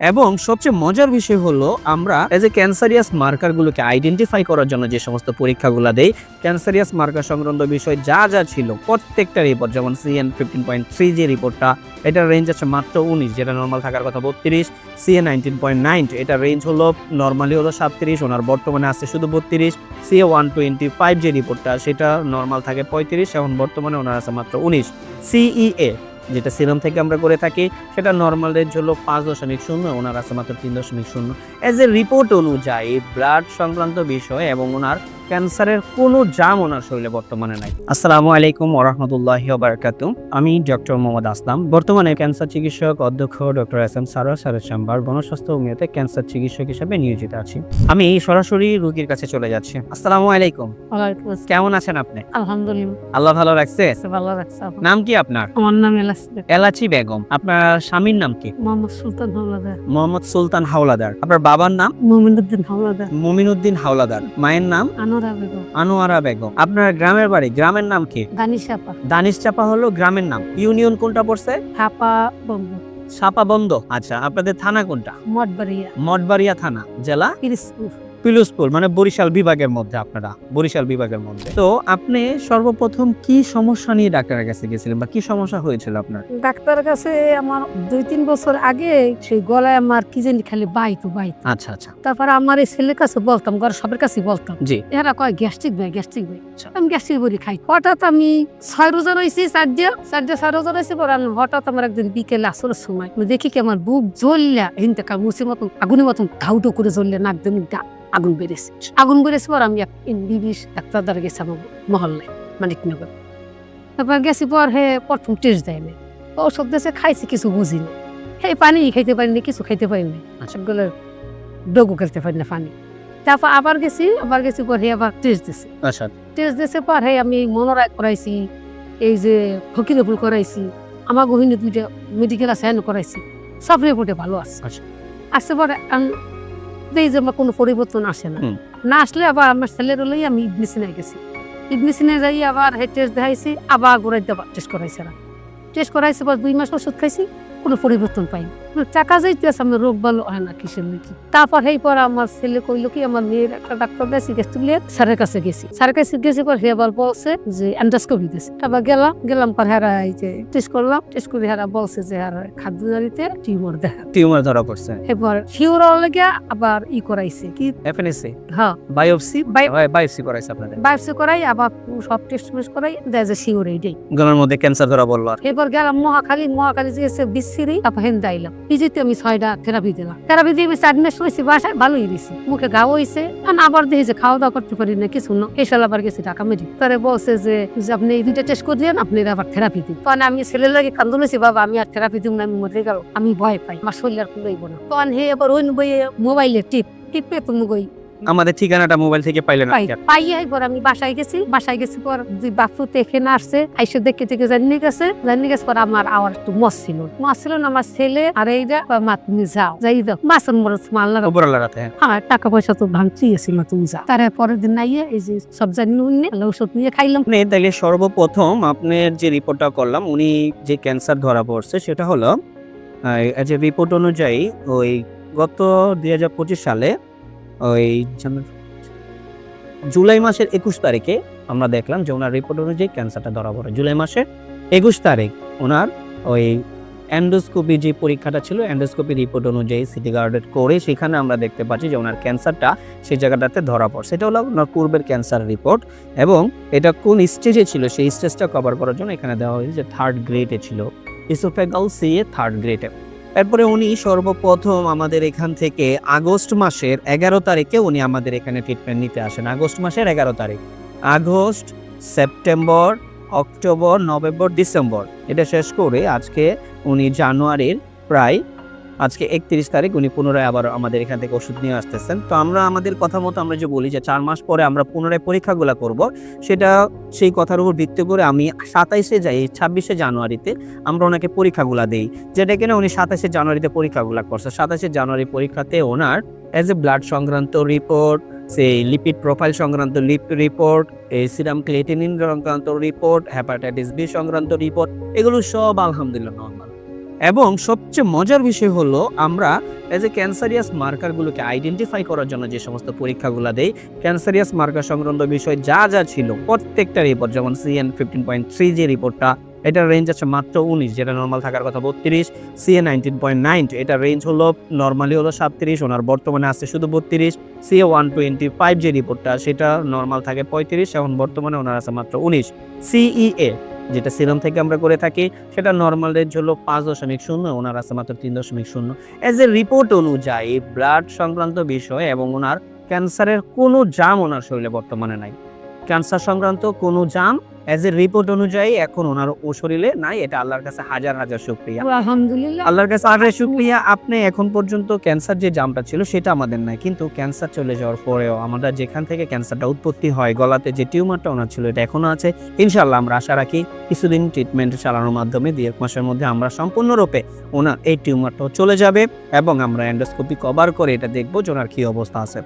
এবং সবচেয়ে মজার বিষয় হলো আমরা এজ এ ক্যান্সারিয়াস মার্কারগুলোকে আইডেন্টিফাই করার জন্য যে সমস্ত পরীক্ষাগুলো দেই, ক্যান্সারিয়াস মার্কার সংক্রান্ত বিষয় যা যা ছিল প্রত্যেকটা রিপোর্ট, যেমন CN15.3 যে রিপোর্টটা, এটার রেঞ্জ আছে মাত্র 19, যেটা নর্মাল থাকার কথা 32। CA19.9 এটার রেঞ্জ হলো নর্মালি হলো 37, ওনার বর্তমানে আছে শুধু 32। CA125 যে রিপোর্টটা, সেটা নর্মাল থাকে 35, এখন বর্তমানে ওনার আছে মাত্র 19। CEA যেটা সিরাম থেকে আমরা করে থাকি, সেটা নর্মাল রেঞ্জ হলো 5.0, ওনার আছে মাত্র 3.0। এজ এ রিপোর্ট অনুযায়ী ব্লাড সংক্রান্ত বিষয় এবং ওনার ক্যান্সারের কোনো জাম ওনার শরীরে বর্তমানে নাই। আসসালামু আলাইকুম ওয়া রাহমাতুল্লাহি ওয়া বারাকাতুহু। আমি ডক্টর মোহাম্মদ আসলাম, বর্তমানে ক্যান্সার চিকিৎসক অধ্যক্ষ ডক্টর SM সারোয়ার স্যারের চেম্বার গণস্বাস্থ্য হোমিওতে ক্যান্সার চিকিৎসক হিসেবে নিয়োজিত আছি। আমি সরাসরি রোগীর কাছে চলে যাচ্ছি। আসসালামু আলাইকুম। ওয়ালাইকুম আসসালাম। কেমন আছেন আপনি? আলহামদুলিল্লাহ, আল্লাহ ভালো রাখছে। ভালো রাখছে আপনি। নাম কি আপনার? আমার নাম এলাস বেগম। এলাচি বেগম। আপনার স্বামীর নাম কি? মোহাম্মদ সুলতান হাওলাদার। মোহাম্মদ সুলতান হাওলাদার। আপনার বাবার নাম? মুমিনুদ্দিন হাওলাদার। মুমিনুদ্দিন হাওলাদার। মায়ের নাম? আনোয়ারা বেগম। আনোয়ারা বেগম। আপনার গ্রামের বাড়ি, গ্রামের নাম কি? দানিশাপা। দানিশ চাপা হলো গ্রামের নাম। ইউনিয়ন কোনটা পড়ছে? হাপা বন্ধ। সাপাবন্দ। আচ্ছা, আপনাদের থানা কোনটা? মঠবাড়িয়া। মঠবাড়িয়া থানা। জেলা? পিরিজপুর। পিরোজপুর, মানে বরিশাল বিভাগের মধ্যে। আপনারা বরিশাল বিভাগের মধ্যে। তো আপনি সর্বপ্রথম কি সমস্যা নিয়ে ডাক্তারের কাছে গেছিলেন বা কি সমস্যা হয়েছিল আপনার? ডাক্তারের কাছে আমার 2-3 বছর আগে সেই গলায় আমার কি জানি খালি বাইতো। আচ্ছা আচ্ছা। তারপর আমার এই ছেলের কাছে বলতাম, ঘর সবার কাছে বলতাম, জি। এরা কয় গ্যাস্ট্রিক ভাই। আমি গ্যাস্ট্রিক বড়ি খাই। হঠাৎ আমি 6 রোজা রয়েছি, 6 রোজা রয়েছি। পর হঠাৎ আমার একদিন বিকেলে আসরের সময় আমি দেখি কি আমার বুক জ্বললা হিনতে মুসির মতন আগুনের মতন ধাউটো করে জ্বললে, নাক দিয়ে আগুন বেড়েছে। পর আমি MBBS ডাক্তার দ্বারা গেছি আমার মহল্লায়, মানিকনগর। তারপর গেছি পর প্রথম টেস্ট দেয় না, ওষুধ দেশে খাইছি, কিছু বুঝিনি। পানি খাইতে পারিনি, কিছু খাইতে পারিনি, সবগুলো ডগু খেলতে পারি না পানি। তারপর আবার গেছি পর আবার টেস্ট দিছে। আচ্ছা। টেস্ট দিছে পর আমি মনোরায় করাইছি, এই যে ফকিরপুর করাইছি, আমার গহিনী 2টা মেডিকেল আছে করাইছি, সব রিপোর্টে ভালো আছে। আচ্ছা। আসতে পরে এই যে আমার কোনো পরিবর্তন আসে না আসলে আবার আমার ছেলের হলেই আমি ইবনিসিনায় গেছি। ইবনিসিনায় যাই আবার টেস্ট দেখাইছি, আবার গোড়াইতে টেস্ট করাইছে পর 2 মাস ওষুধ খাইছি, কোনো পরিবর্তন পাইনি। টাকা যাইতেছে, আমার রোগ ভালো হয় না কিসের নাকি। তারপর পর আমার ছেলে কইলো কি, আমার মেয়ের একটা ডাক্তার দেশি স্যারের কাছে গেছি পর আবার বলছে যে এন্ডোস্কোপি দিয়েছে। তারপর গেলাম পর এই যে টেস্ট করে বলছে যে খাদ্য নালীতে টিউমার ধরা পড়ছে। এবার শিওর লেগে আবার করাইছে কি FNSA। হ্যাঁ, বায়োপসি করাইছে আপনাদের? বায়োপসি করাই আবার সব টেস্ট করাই দেয় যে শিওর এইটাই। গলার মধ্যে ক্যান্সার ধরা বললো। আর এবার গেলাম মহাখালী যে বিচ্ছিরি, তারপর দাইলাম পিজিতে আমি 6টা থেরাপি দিলাম। থেরাপি দিয়ে আমি 4 মাস হয়েছি বাসায়, ভালোই দিছি, মুখে ঘাও হয়েছে। আবার দেখি যে খাওয়া দাওয়া করতে পারি না, কিছু না। এসাল আবার গেছি ঢাকা মেডিকেল। তারা বলছে যে আপনি এই 2টা টেস্ট করে দিলেন, আপনি আবার থেরাপি দিন। তখন আমি ছেলের লাগে কান্দুলেছি, বাবা আমি আর থেরাপি দিব না, আমি মরে গেল, আমি ভয় পাই, আমার শরীর আর কুলাইব না। তখন এবার ওই মোবাইলে টিপে তুমি আমাদের ঠিকানাটা মোবাইল থেকে পাইলেন? পাইয়ে এবার আমি বাসায় গেছি পর 2 বাচ্চা এখানে আসছে, আইসে দেখে জানিয়ে গেছে পর আমার আওয়ার একটু মস ছিল না। আমার ছেলে আর এইটা মা তুমি যাও, মাছের মরচ মাল্লা রাতে। হ্যাঁ, টাকা পয়সা তো ভাঙছি গেছিল, তুমি যাও। তার পরের দিন নাইয়ে এই যে সব জানিয়ে ওষুধ নিয়ে খাইলাম। তাইলে সর্বপ্রথম আপনার যে রিপোর্টটা করলাম, উনি যে ক্যান্সার ধরা পড়ছে সেটা হলো রিপোর্ট অনুযায়ী ওই গত 2025 সালে ওই জুলাই মাসের 21 তারিখে আমরা দেখলাম যে ওনার রিপোর্ট অনুযায়ী ক্যান্সারটা ধরা পড়ে। জুলাই মাসের 21 তারিখ ওনার ওই এন্ডোস্কোপি যে পরীক্ষাটা ছিল, এন্ডোস্কোপি রিপোর্ট অনুযায়ী সিটি গার্ডেড করে সেখানে আমরা দেখতে পাচ্ছি যে ওনার ক্যান্সারটা সেই জায়গাটাতে ধরা পড়ছে। এটা হলো ওনার পূর্বের ক্যান্সার রিপোর্ট, এবং এটা কোন স্টেজে ছিল সেই স্টেজটা কভার করার জন্য এখানে দেওয়া হয়েছে যে 3rd গ্রেডে ছিল, ইসোফেগাল CA 3rd গ্রেডে। এরপরে উনি সর্বপ্রথম আমাদের এখান থেকে আগস্ট মাসের 11 তারিখে উনি আমাদের এখানে ট্রিটমেন্ট নিতে আসেন। আগস্ট মাসের 11 তারিখ, August, September, October, November, December, এটা শেষ করে আজকে উনি জানুয়ারির প্রায় আজকে 31 তারিখ উনি পুনরায় আবার আমাদের এখান থেকে ওষুধ নিয়ে আসতেছেন। তো আমরা আমাদের কথা মতো আমরা যে বলি যে 4 মাস পরে আমরা পুনরায় পরীক্ষাগুলো করব, সেটা সেই কথার উপর ভিত্তি করে আমি 26শে জানুয়ারিতে আমরা ওনাকে পরীক্ষাগুলো দেই, যেটা কিনা উনি 27শে জানুয়ারিতে পরীক্ষাগুলো করছে। 27শে জানুয়ারি পরীক্ষাতে ওনার এজ এ ব্লাড সংক্রান্ত রিপোর্ট, সেই লিপিড প্রোফাইল সংক্রান্ত রিপোর্ট, এই সিরাম ক্রিয়েটিনিন সংক্রান্ত রিপোর্ট, হেপাটাইটিস B সংক্রান্ত রিপোর্ট, এগুলো সব আলহামদুলিল্লাহ নরমাল। এবং সবচেয়ে মজার বিষয় হলো আমরা এজ এ ক্যান্সারিয়াস মার্কারগুলোকে আইডেন্টিফাই করার জন্য যে সমস্ত পরীক্ষাগুলো দেই, ক্যান্সারিয়াস মার্কার সংক্রান্ত বিষয় যা যা ছিল প্রত্যেকটা রিপোর্ট, যেমন CN 15.3 যে রিপোর্টটা, এটার রেঞ্জ আছে মাত্র 19, যেটা নর্মাল থাকার কথা 32। CA 19.9, এটার রেঞ্জ হলো নর্মালি হলো 37, ওনার বর্তমানে আছে শুধু 32। CA 125 যে রিপোর্টটা, সেটা নর্মাল থাকে 35, এখন বর্তমানে ওনার আছে মাত্র 19। CEA যেটা সিরাম থেকে আমরা করে থাকি, সেটা নর্মাল রেঞ্জ হলো 5.0, ওনার আছে মাত্র 3.0। এজ এ রিপোর্ট অনুযায়ী ব্লাড সংক্রান্ত বিষয় এবং ওনার ক্যান্সারের কোনো জাম ওনার শরীরে বর্তমানে নাই, ক্যান্সার সংক্রান্ত কোনো জাম এজ এ রিপোর্ট অনুযায়ী এখন ওনার ও শরীরে নাই। এটা আল্লাহর কাছে হাজার হাজার শুকরিয়া, আলহামদুলিল্লাহ। আল্লাহর কাছে হাজার শুকরিয়া। আপনি এখন পর্যন্ত ক্যান্সার যে জামটা ছিল সেটা আমাদের নাই, কিন্তু ক্যান্সার চলে যাওয়ার পরেও আমরা যেখান থেকে ক্যান্সারটা উৎপত্তি হয়, গলাতে যে টিউমারটা ওনার ছিল, এটা এখনো আছে। ইনশাআল্লাহ আমরা আশা রাখি কিছুদিন ট্রিটমেন্ট চালানোর মাধ্যমে 2-1 মাসের মধ্যে আমরা সম্পূর্ণরূপে ওনার এই টিউমারটাও চলে যাবে এবং আমরা এন্ডোস্কোপি কভার করে এটা দেখবো যে ওনার কি অবস্থা আছে।